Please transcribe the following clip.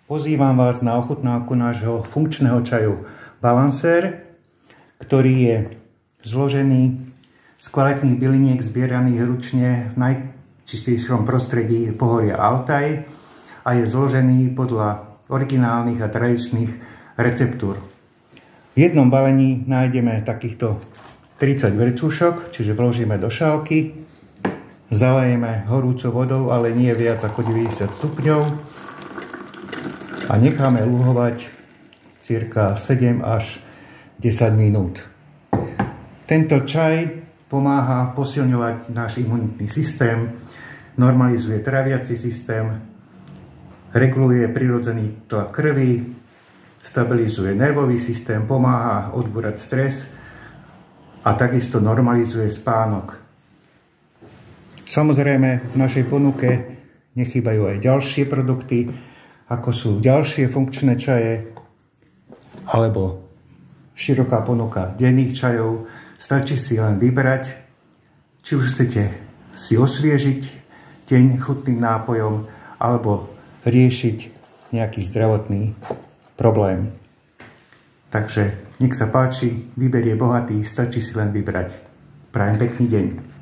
Pozývam vás na ochutnávku nášho funkčného čaju Balansér, ktorý je zložený z kvalitných byliniek zbieraných ručne v najčistejšom prostredí pohoria Altaj a je zložený podľa originálnych a tradičných receptúr. V jednom balení nájdeme takýchto 30 vercúšok, čiže vložíme do šálky, zalejeme horúcou vodou, ale nie viac ako 90 stupňov a necháme luhovať cirka 7 až 10 minút. Tento čaj pomáha posilňovať náš imunitný systém, normalizuje traviaci systém, reguluje prirodzený tlak krvi, stabilizuje nervový systém, pomáha odbúrať stres a takisto normalizuje spánok. Samozrejme, v našej ponuke nechýbajú aj ďalšie produkty, ako sú ďalšie funkčné čaje alebo široká ponuka denných čajov. Stačí si len vybrať, či už chcete si osviežiť deň chutným nápojom alebo riešiť nejaký zdravotný problém. Takže nech sa páči, výber je bohatý, stačí si len vybrať. Prajem pekný deň.